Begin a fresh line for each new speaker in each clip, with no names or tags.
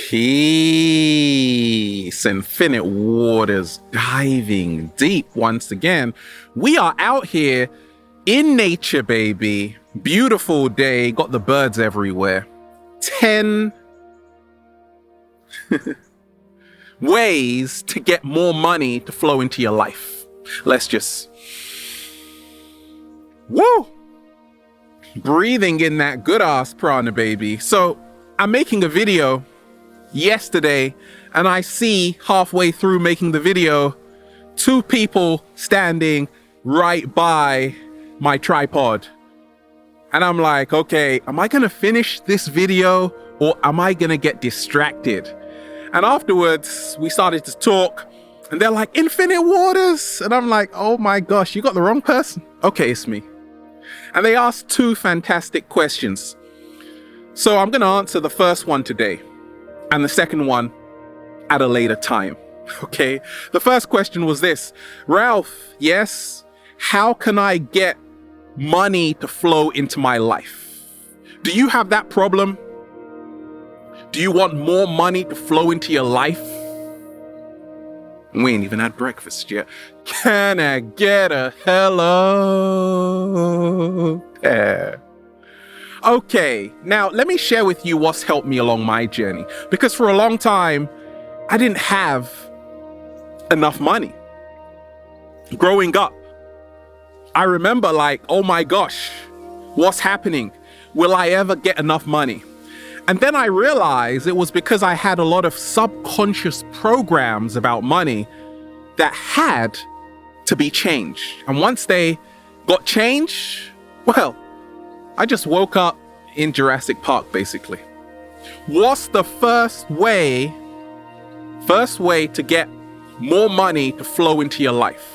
Peace, Infinite Waters, diving deep once again. We are out here in nature, baby. Beautiful day, got the birds everywhere. 10 ways to get more money to flow into your life. Let's just, woo! Breathing in that good ass prana, baby. So I'm making a video yesterday, and I see halfway through making the video, 2 people standing right by my tripod. And I'm like, okay, am I gonna finish this video or am I gonna get distracted? And afterwards, we started to talk, and they're like, Infinite Waters. And I'm like, oh my gosh, you got the wrong person. Okay, it's me. And they asked 2 fantastic questions. So I'm gonna answer the first one today, and the second one at a later time, okay? The first question was this: Ralph, yes, how can I get money to flow into my life? Do you have that problem? Do you want more money to flow into your life? We ain't even had breakfast yet. Can I get a hello? Yeah. Okay, now let me share with you what's helped me along my journey. Because for a long time, I didn't have enough money. Growing up, I remember like, oh my gosh, what's happening? Will I ever get enough money? And then I realized it was because I had a lot of subconscious programs about money that had to be changed. And once they got changed, well, I just woke up in Jurassic Park, basically. What's the first way to get more money to flow into your life?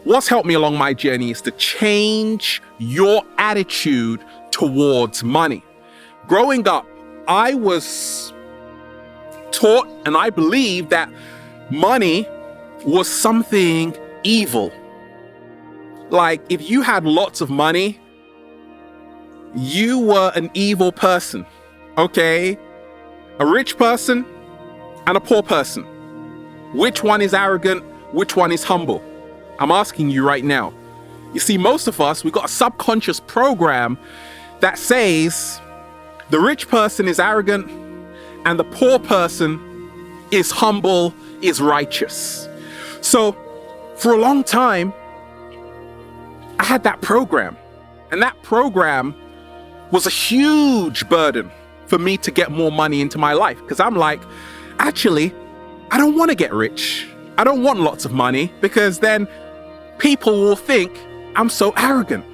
What's helped me along my journey is to change your attitude towards money. Growing up, I was taught and I believed that money was something evil. Like, if you had lots of money, you were an evil person, okay? A rich person and a poor person. Which one is arrogant? Which one is humble? I'm asking you right now. You see, most of us, we've got a subconscious program that says the rich person is arrogant and the poor person is humble, is righteous. So for a long time, I had that program, and that program was a huge burden for me to get more money into my life. Because I'm like, actually, I don't want to get rich. I don't want lots of money, because then people will think I'm so arrogant.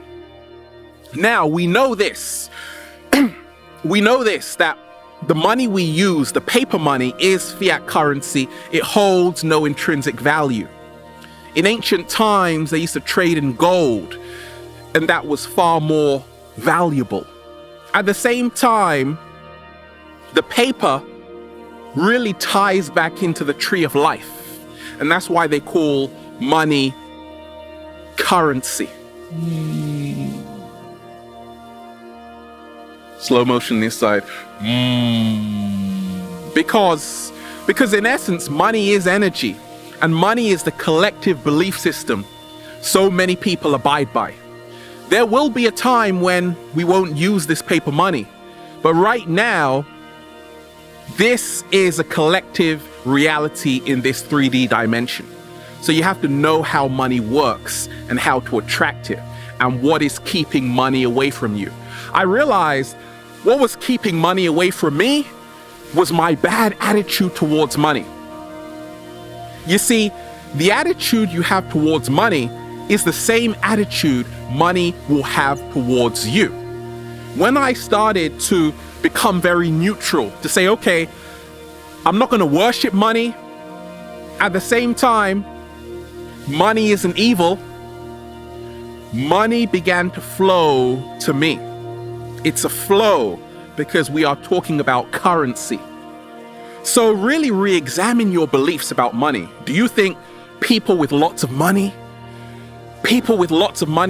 Now, we know this. We know this, that the money we use, the paper money, is fiat currency. It holds no intrinsic value. In ancient times, they used to trade in gold, and that was far more valuable. At the same time, the paper really ties back into the tree of life. And that's why they call money currency. Slow motion this side. Because in essence, money is energy, and money is the collective belief system so many people abide by. There will be a time when we won't use this paper money, but right now, this is a collective reality in this 3D dimension. So you have to know how money works and how to attract it and what is keeping money away from you. I realized what was keeping money away from me was my bad attitude towards money. You see, the attitude you have towards money is the same attitude money will have towards you. When I started to become very neutral, to say, okay, I'm not going to worship money. At the same time, money isn't evil. Money began to flow to me. It's a flow because we are talking about currency. So really re-examine your beliefs about money. Do you think people with lots of money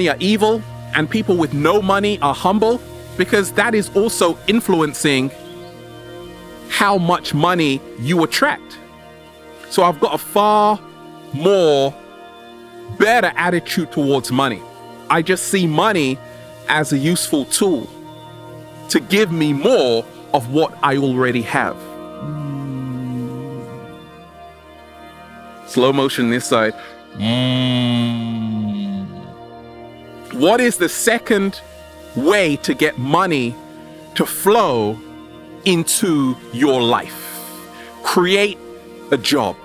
are evil and people with no money are humble? Because that is also influencing how much money you attract. So I've got a far more better attitude towards money. I just see money as a useful tool to give me more of what I already have. Slow motion this side. What is the second way to get money to flow into your life? Create a job.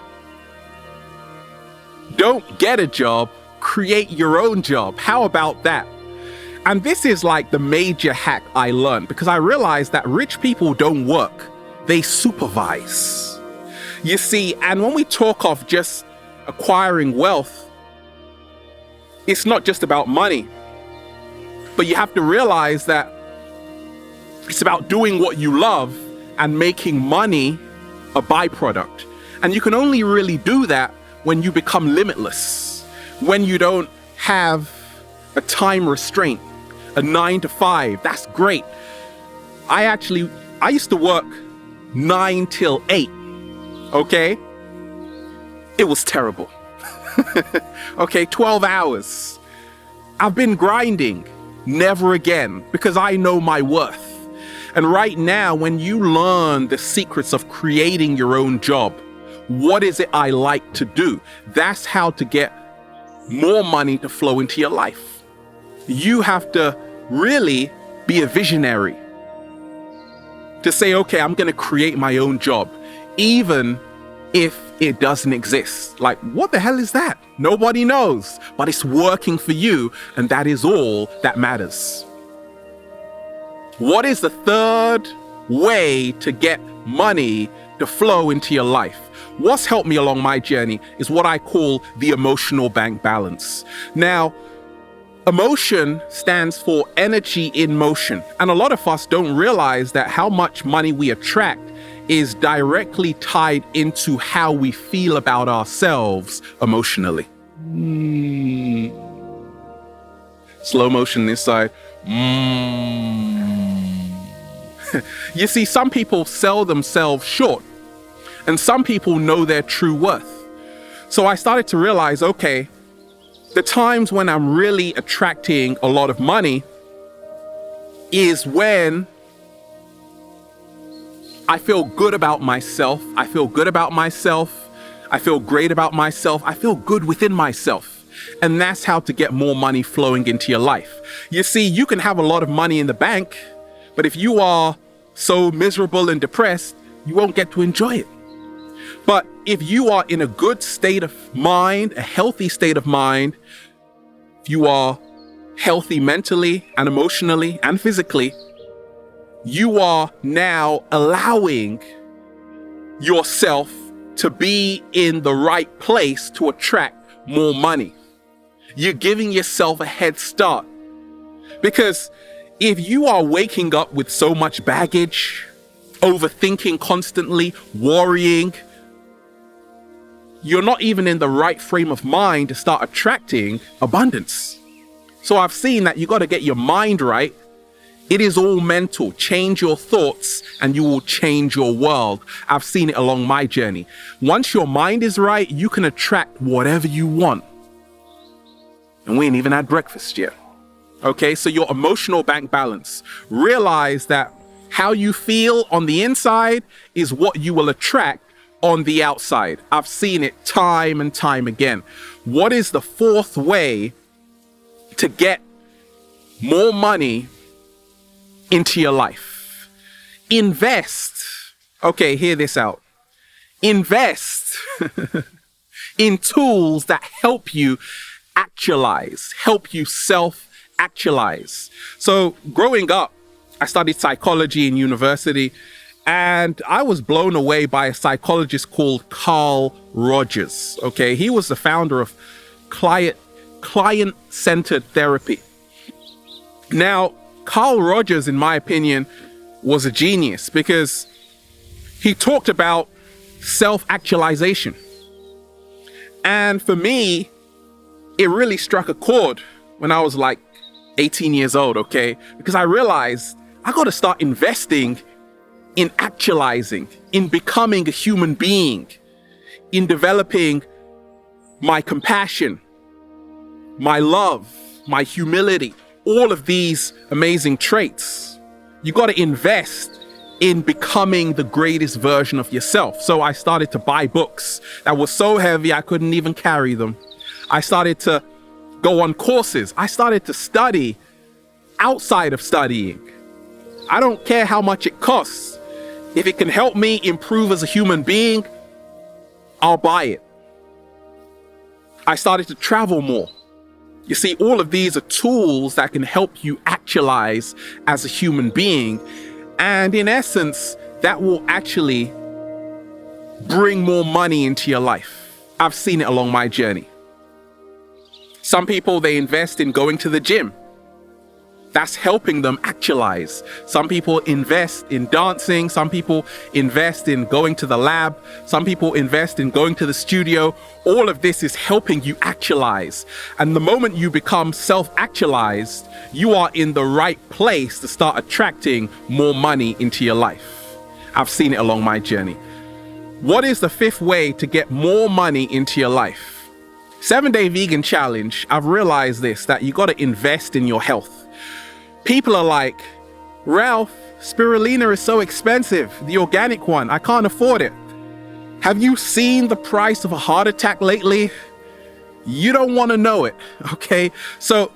Don't get a job, create your own job. How about that? And this is like the major hack I learned, because I realized that rich people don't work, they supervise. You see, and when we talk of just acquiring wealth, it's not just about money, but you have to realize that it's about doing what you love and making money a byproduct. And you can only really do that when you become limitless, when you don't have a time restraint, a 9 to 5. That's great. I used to work 9 till 8. Okay? It was terrible. Okay, 12 hours. I've been grinding. Never again, because I know my worth. And right now, when you learn the secrets of creating your own job, what is it I like to do? That's how to get more money to flow into your life. You have to really be a visionary to say, okay, I'm going to create my own job, even if it doesn't exist. Like, what the hell is that? Nobody knows, but it's working for you, and that is all that matters. What is the third way to get money to flow into your life? What's helped me along my journey is what I call the emotional bank balance. Now, emotion stands for energy in motion. And a lot of us don't realize that how much money we attract is directly tied into how we feel about ourselves emotionally. Slow motion this side. You see, some people sell themselves short, and some people know their true worth. So I started to realize, okay, the times when I'm really attracting a lot of money is when I feel good about myself. I feel good about myself. I feel great about myself. I feel good within myself. And that's how to get more money flowing into your life. You see, you can have a lot of money in the bank, but if you are so miserable and depressed, you won't get to enjoy it. But if you are in a good state of mind, a healthy state of mind, if you are healthy mentally and emotionally and physically, you are now allowing yourself to be in the right place to attract more money. You're giving yourself a head start. Because if you are waking up with so much baggage, overthinking constantly, worrying, you're not even in the right frame of mind to start attracting abundance. So I've seen that you got to get your mind right. It is all mental. Change your thoughts and you will change your world. I've seen it along my journey. Once your mind is right, you can attract whatever you want. And we ain't even had breakfast yet. Okay, so your emotional bank balance. Realize that how you feel on the inside is what you will attract on the outside. I've seen it time and time again. What is the fourth way to get more money into your life? Invest. Okay, hear this out. Invest in tools that help you actualize, help you self-actualize. So growing up, I studied psychology in university, and I was blown away by a psychologist called Carl Rogers. Okay, he was the founder of client-centered therapy. Now, Carl Rogers, in my opinion, was a genius because he talked about self-actualization. And for me, it really struck a chord when I was like 18 years old, okay? Because I realized I got to start investing in actualizing, in becoming a human being, in developing my compassion, my love, my humility, all of these amazing traits. You got to invest in becoming the greatest version of yourself. So I started to buy books that were so heavy I couldn't even carry them. I started to go on courses. I started to study outside of studying. I don't care how much it costs. If it can help me improve as a human being, I'll buy it. I started to travel more. You see, all of these are tools that can help you actualize as a human being. And in essence, that will actually bring more money into your life. I've seen it along my journey. Some people, they invest in going to the gym. That's helping them actualize. Some people invest in dancing. Some people invest in going to the lab. Some people invest in going to the studio. All of this is helping you actualize. And the moment you become self-actualized, you are in the right place to start attracting more money into your life. I've seen it along my journey. What is the fifth way to get more money into your life? 7-Day Vegan Challenge, I've realized this, that you got to invest in your health. People are like, Ralph, spirulina is so expensive, the organic one, I can't afford it. Have you seen the price of a heart attack lately? You don't want to know it, okay? So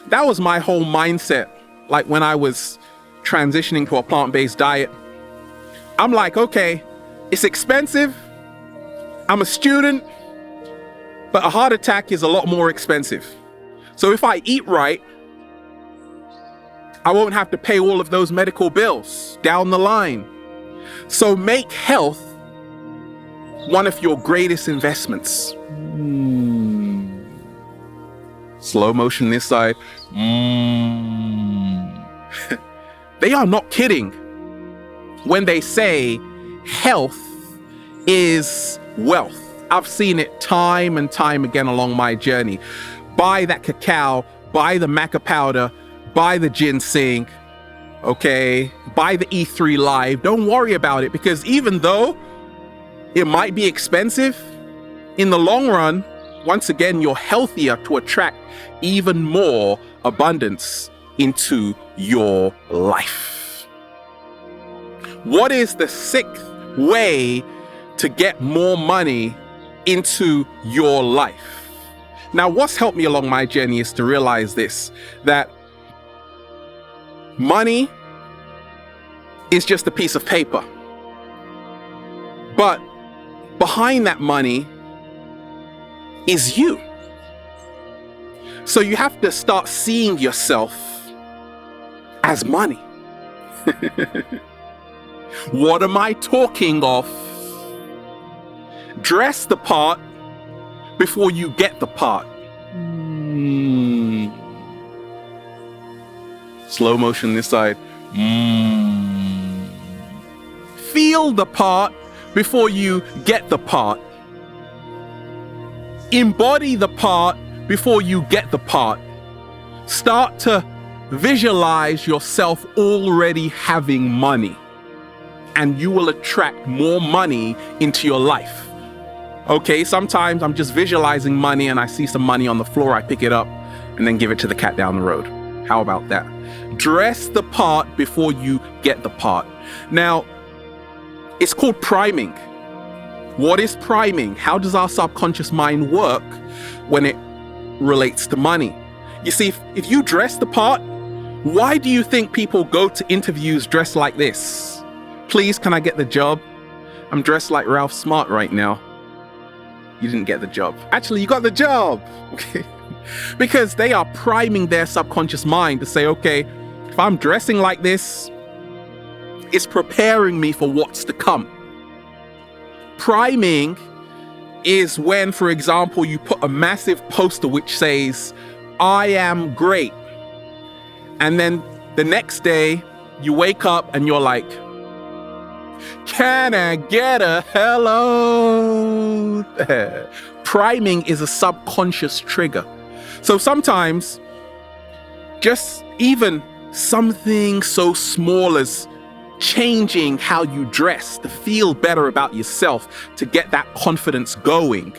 that was my whole mindset. Like when I was transitioning to a plant-based diet, I'm like, okay, it's expensive. I'm a student, but a heart attack is a lot more expensive. So if I eat right, I won't have to pay all of those medical bills down the line. So make health one of your greatest investments. Slow motion this side. They are not kidding when they say health is wealth. I've seen it time and time again along my journey. Buy that cacao, buy the maca powder, buy the ginseng, okay? Buy the E3 Live. Don't worry about it, because even though it might be expensive, in the long run, once again, you're healthier to attract even more abundance into your life. What is the sixth way to get more money into your life? Now, what's helped me along my journey is to realize this, that money is just a piece of paper. But behind that money is you. So you have to start seeing yourself as money. What am I talking of? Dress the part before you get the part. Slow motion this side. Feel the part before you get the part. Embody the part before you get the part. Start to visualize yourself already having money, and you will attract more money into your life. Okay, sometimes I'm just visualizing money and I see some money on the floor, I pick it up and then give it to the cat down the road. How about that? Dress the part before you get the part. Now, it's called priming. What is priming? How does our subconscious mind work when it relates to money? You see, if you dress the part, why do you think people go to interviews dressed like this? Please, can I get the job? I'm dressed like Ralph Smart right now. You didn't get the job. Actually, you got the job. Okay. Because they are priming their subconscious mind to say, okay, if I'm dressing like this, it's preparing me for what's to come. Priming is when, for example, you put a massive poster which says, I am great. And then the next day you wake up and you're like, can I get a hello? Priming is a subconscious trigger. So sometimes just even something so small as changing how you dress to feel better about yourself, to get that confidence going.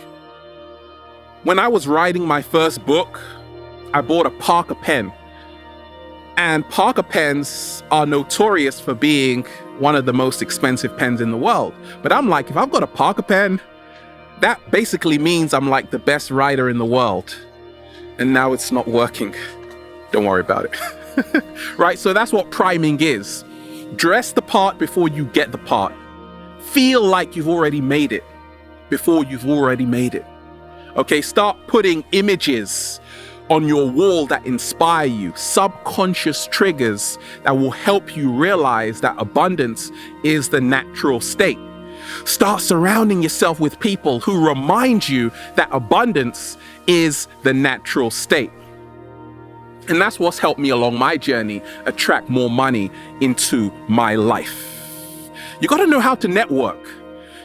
When I was writing my first book, I bought a Parker pen. And Parker pens are notorious for being one of the most expensive pens in the world. But I'm like, if I've got a Parker pen, that basically means I'm like the best writer in the world. And now it's not working. Don't worry about it. Right? So that's what priming is. Dress the part before you get the part. Feel like you've already made it before you've already made it. Okay, start putting images on your wall that inspire you, subconscious triggers that will help you realize that abundance is the natural state. Start surrounding yourself with people who remind you that abundance is the natural state. And that's what's helped me along my journey attract more money into my life. You got to know how to network.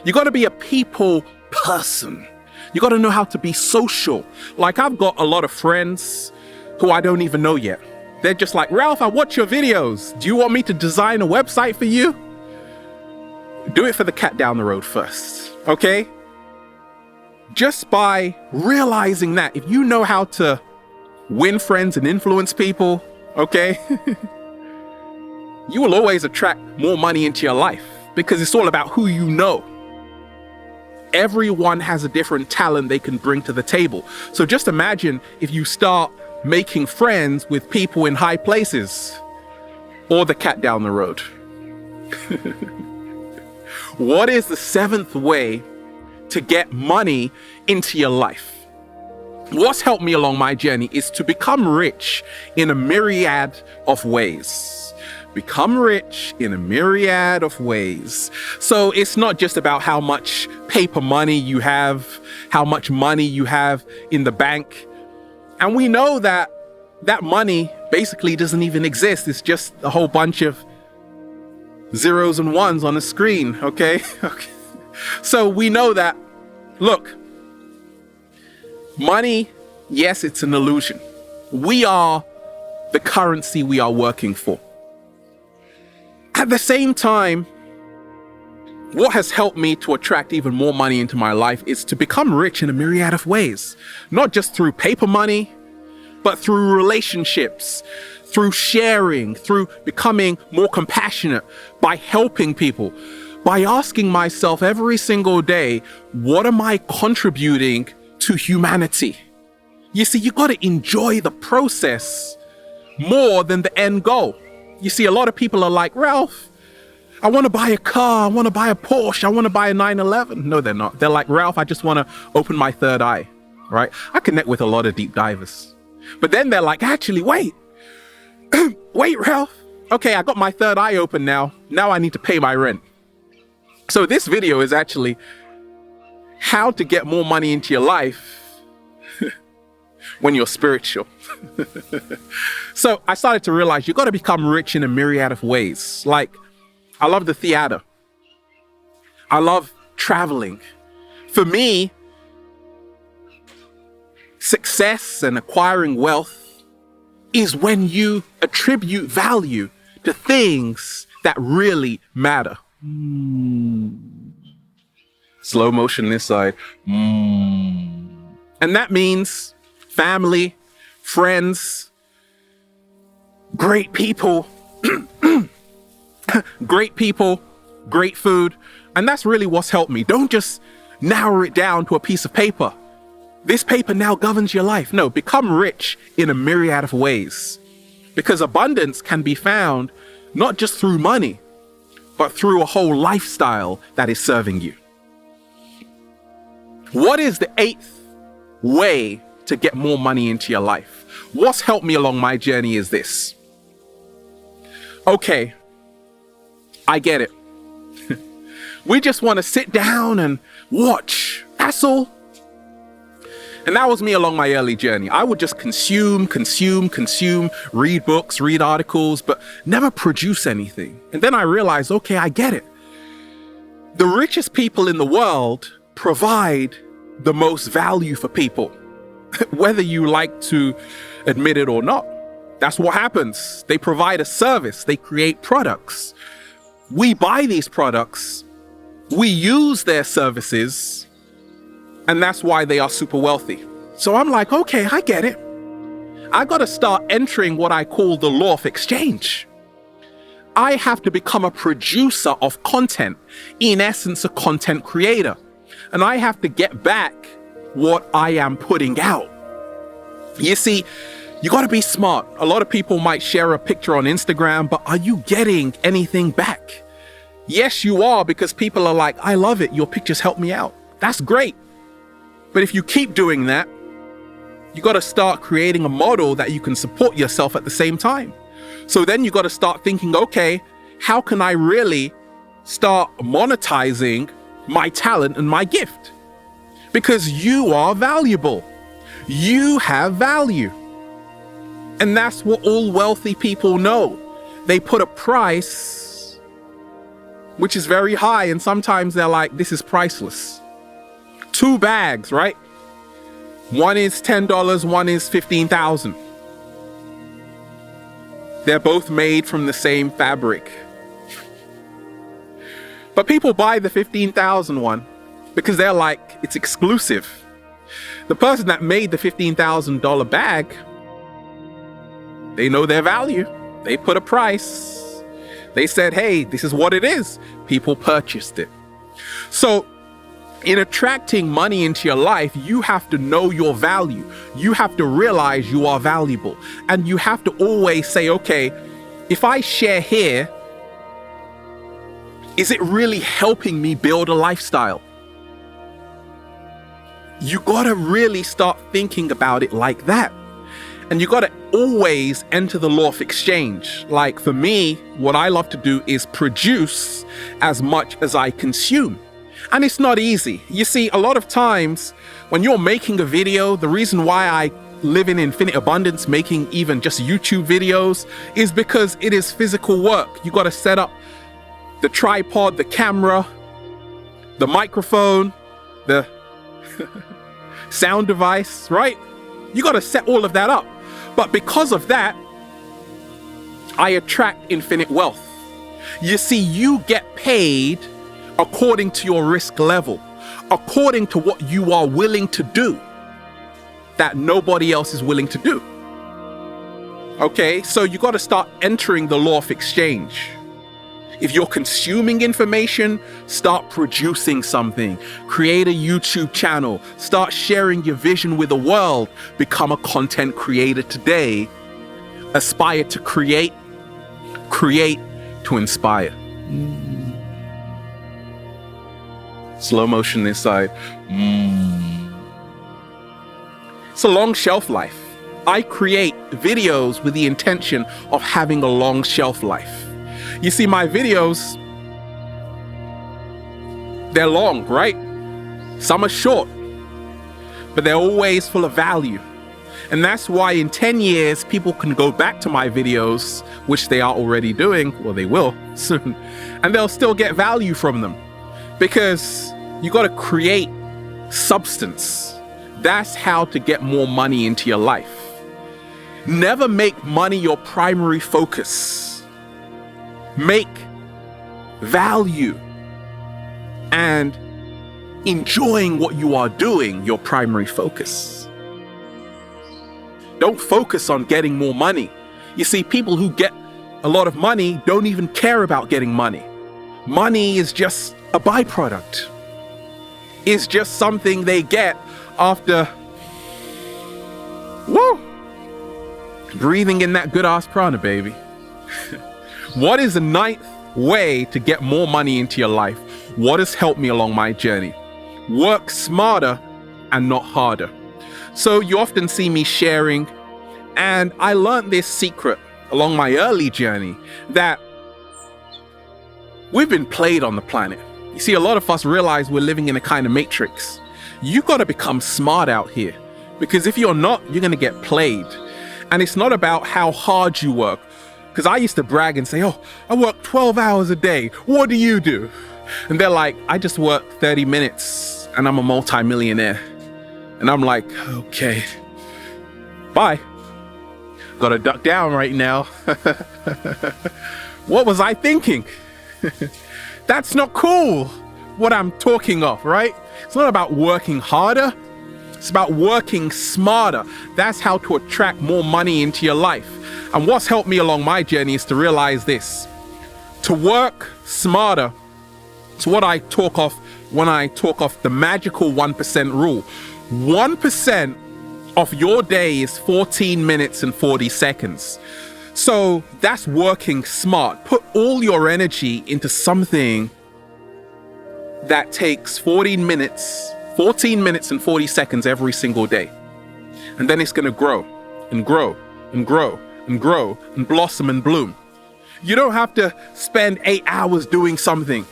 You got to be a people person. You got to know how to be social. Like, I've got a lot of friends who I don't even know yet. They're just like, Ralph, I watch your videos. Do you want me to design a website for you? Do it for the cat down the road first, okay? Just by realizing that if you know how to win friends and influence people, okay, you will always attract more money into your life because it's all about who you know. Everyone has a different talent they can bring to the table. So just imagine if you start making friends with people in high places or the cat down the road. What is the seventh way to get money into your life? What's helped me along my journey is to become rich in a myriad of ways. Become rich in a myriad of ways. So it's not just about how much paper money you have, how much money you have in the bank. And we know that that money basically doesn't even exist. It's just a whole bunch of zeros and ones on a screen, okay? Okay. So we know that, look, money, yes, it's an illusion. We are the currency we are working for. At the same time, what has helped me to attract even more money into my life is to become rich in a myriad of ways. Not just through paper money, but through relationships, through sharing, through becoming more compassionate, by helping people, by asking myself every single day, what am I contributing to humanity? You see, you got to enjoy the process more than the end goal. You see, a lot of people are like, Ralph, I want to buy a car. I want to buy a Porsche. I want to buy a 911. No, they're not. They're like, Ralph, I just want to open my third eye, right? I connect with a lot of deep divers. But then they're like, actually, wait, wait, Ralph. Okay, I got my third eye open now. Now I need to pay my rent. So this video is actually how to get more money into your life when you're spiritual. So I started to realize you got to become rich in a myriad of ways. Like, I love the theater. I love traveling. For me, success and acquiring wealth is when you attribute value to things that really matter. Slow motion this side. And that means family, friends, great people, great people, great food. And that's really what's helped me. Don't just narrow it down to a piece of paper. This paper now governs your life. No, become rich in a myriad of ways. Because abundance can be found not just through money, but through a whole lifestyle that is serving you. What is the eighth way to get more money into your life? What's helped me along my journey is this. Okay, I get it. We just want to sit down and watch. That's all. And that was me along my early journey. I would just consume, read books, read articles, but never produce anything. And then I realized, okay, I get it. The richest people in the world provide the most value for people, whether you like to admit it or not. That's what happens. They provide a service. They create products. We buy these products, we use their services, and that's why they are super wealthy. So I'm like, okay, I get it. I got to start entering what I call the law of exchange. I have to become a producer of content, in essence, a content creator. And I have to get back what I am putting out. You see, you got to be smart. A lot of people might share a picture on Instagram, but are you getting anything back? Yes, you are, because people are like, I love it. Your pictures help me out. That's great. But if you keep doing that, you got to start creating a model that you can support yourself at the same time. So then you got to start thinking, okay, how can I really start monetizing my talent and my gift? Because you are valuable. You have value. And that's what all wealthy people know. They put a price, which is very high. And sometimes they're like, this is priceless. 2 bags, right? One is $10, one is $15,000. They're both made from the same fabric. But people buy the $15,000 one because they're like, it's exclusive. The person that made the $15,000 bag, they know their value. They put a price. They said, hey, this is what it is. People purchased it. So in attracting money into your life, you have to know your value. You have to realize you are valuable. And you have to always say, okay, if I share here, is it really helping me build a lifestyle? You gotta really start thinking about it like that. And you gotta always enter the law of exchange. Like for me, what I love to do is produce as much as I consume. And it's not easy. You see, a lot of times when you're making a video, the reason why I live in infinite abundance, making even just YouTube videos, is because it is physical work. You got to set up the tripod, the camera, the microphone, the sound device, right? You got to set all of that up. But because of that, I attract infinite wealth. You see, you get paid according to your risk level, according to what you are willing to do that nobody else is willing to do. Okay, so you got to start entering the law of exchange. If you're consuming information, start producing something. Create a YouTube channel. Start sharing your vision with the world. Become a content creator today. Aspire to create to inspire. Slow motion inside. It's a long shelf life. I create videos with the intention of having a long shelf life. You see, my videos, they're long, right? Some are short, but they're always full of value. And that's why in 10 years, people can go back to my videos, which they are already doing, well, they will soon, and they'll still get value from them. Because you got to create substance. That's how to get more money into your life. Never make money your primary focus. Make value and enjoying what you are doing your primary focus. Don't focus on getting more money. You see, people who get a lot of money don't even care about getting money. Money is just a byproduct. It's just something they get after breathing in that good ass prana, baby. What is the 9th way to get more money into your life? What has helped me along my journey? Work smarter and not harder. So you often see me sharing, and I learned this secret along my early journey, that we've been played on the planet. You see, a lot of us realize we're living in a kind of matrix. You got to become smart out here, because if you're not, you're going to get played. And it's not about how hard you work. Because I used to brag and say, oh, I work 12 hours a day. What do you do? And they're like, I just work 30 minutes and I'm a multi-millionaire. And I'm like, okay, bye. Gotta duck down right now. What was I thinking? That's not cool, what I'm talking of, right? It's not about working harder. It's about working smarter. That's how to attract more money into your life. And what's helped me along my journey is to realize this. To work smarter, it's what I talk of when I talk of the magical 1% rule. 1% of your day is 14 minutes and 40 seconds. So that's working smart. Put all your energy into something that takes 14 minutes and 40 seconds every single day. And then it's going to grow and grow and grow and grow and blossom and bloom. You don't have to spend 8 hours doing something.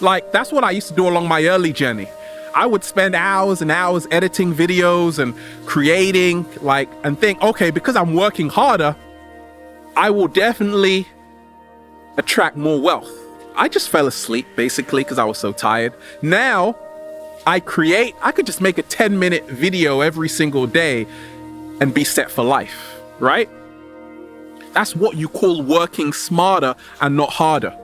Like, that's what I used to do along my early journey. I would spend hours and hours editing videos and creating, and think, okay, because I'm working harder, I will definitely attract more wealth. I just fell asleep, basically, because I was so tired. Now, I could just make a 10-minute video every single day and be set for life, right? That's what you call working smarter and not harder.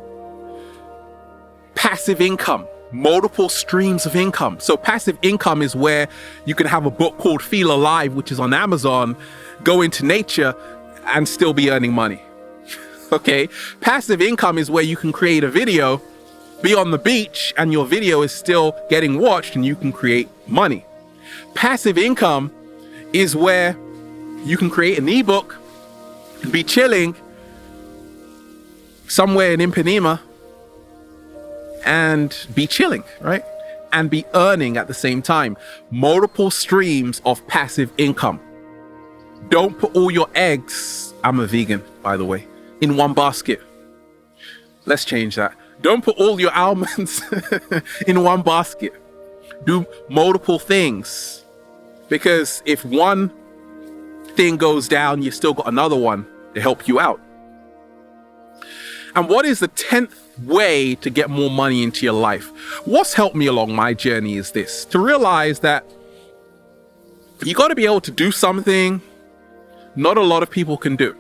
Passive income, multiple streams of income. So passive income is where you can have a book called Feel Alive, which is on Amazon, go into nature and still be earning money. Okay? Passive income is where you can create a video, be on the beach, and your video is still getting watched and you can create money. Passive income is where you can create an ebook, be chilling somewhere in Ipanema and be chilling, right? And be earning at the same time. Multiple streams of passive income. Don't put all your eggs, I'm a vegan, by the way, in one basket. Let's change that. Don't put all your almonds in one basket. Do multiple things. Because if one thing goes down, you've still got another one to help you out. And what is the 10th way to get more money into your life? What's helped me along my journey is this, to realize that you got to be able to do something not a lot of people can do.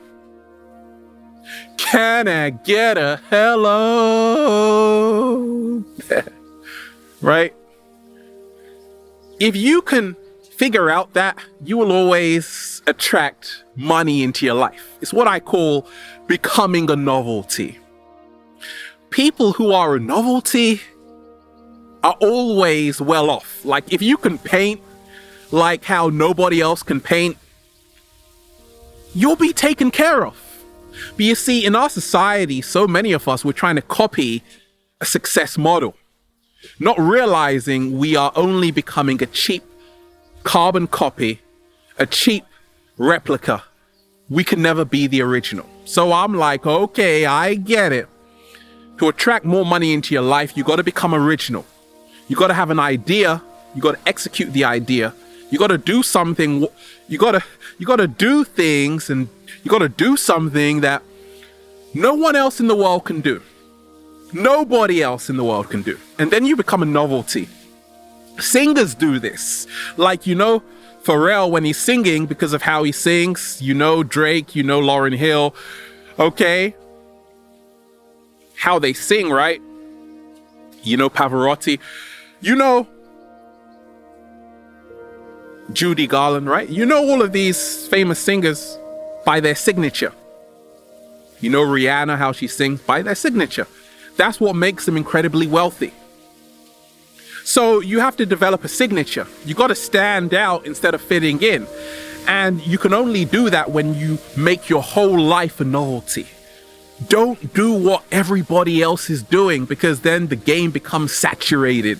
Can I get a hello? Right? If you can figure out that, you will always attract money into your life. It's what I call becoming a novelty. People who are a novelty are always well off. Like, if you can paint like how nobody else can paint, you'll be taken care of. But you see, in our society, so many of us, we're trying to copy a success model, not realizing we are only becoming a cheap carbon copy, a cheap replica. We can never be the original. So I'm like, okay, I get it. To attract more money into your life, you got to become original. You got to have an idea. You got to execute the idea. You got to do something. You got to do things, and you got to do something that no one else in the world can do. Nobody else in the world can do. And then you become a novelty. Singers do this. Like, Pharrell, when he's singing, because of how he sings, Drake, Lauryn Hill, okay? How they sing, right? Pavarotti, Judy Garland, right? All of these famous singers by their signature. Rihanna, how she sings, by their signature. That's what makes them incredibly wealthy. So you have to develop a signature. You got to stand out instead of fitting in. And you can only do that when you make your whole life a novelty. Don't do what everybody else is doing, because then the game becomes saturated.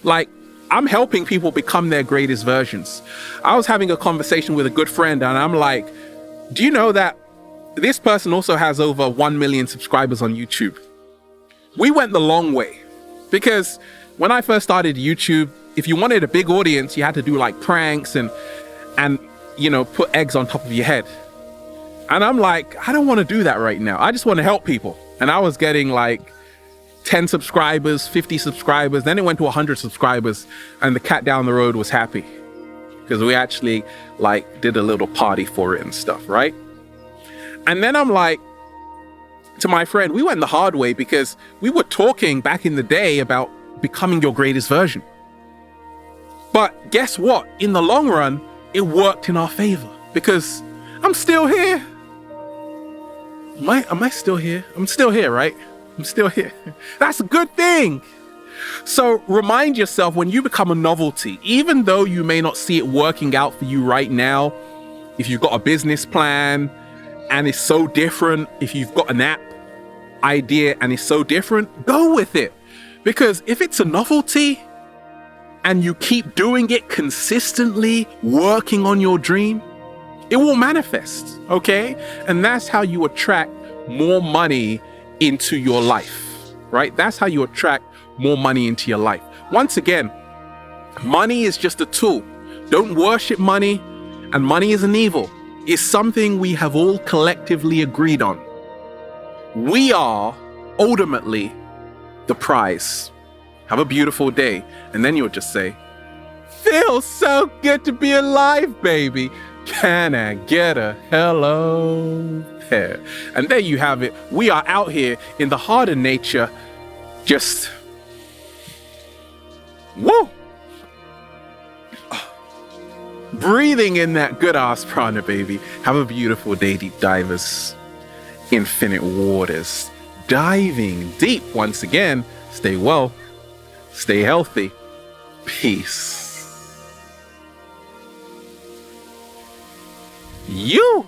Like, I'm helping people become their greatest versions. I was having a conversation with a good friend, and I'm like, do you know that this person also has over 1 million subscribers on YouTube? We went the long way, because when I first started YouTube, if you wanted a big audience, you had to do like pranks and put eggs on top of your head. And I'm like, I don't want to do that right now. I just want to help people. And I was getting like 10 subscribers, 50 subscribers. Then it went to 100 subscribers, and the cat down the road was happy because we actually did a little party for it and stuff, right? And then I'm like, to my friend, we went the hard way because we were talking back in the day about becoming your greatest version. But guess what? In the long run, it worked in our favor because I'm still here. Am I still here? I'm still here, right? I'm still here. That's a good thing. So remind yourself, when you become a novelty, even though you may not see it working out for you right now, if you've got a business plan and it's so different, if you've got an app idea and it's so different, go with it. Because if it's a novelty and you keep doing it consistently, working on your dream, it will manifest, okay? And that's how you attract more money into your life, right? That's how you attract more money into your life. Once again, money is just a tool. Don't worship money, and money isn't evil. It's something we have all collectively agreed on. We are ultimately the prize. Have a beautiful day. And then you'll just say, feels so good to be alive, baby. Can I get a hello there? And there you have it. We are out here in the heart of nature, just woo! Breathing in that good ass prana, baby. Have a beautiful day, deep divers. Infinite waters. Diving deep once again. Stay well. Stay healthy. Peace. You.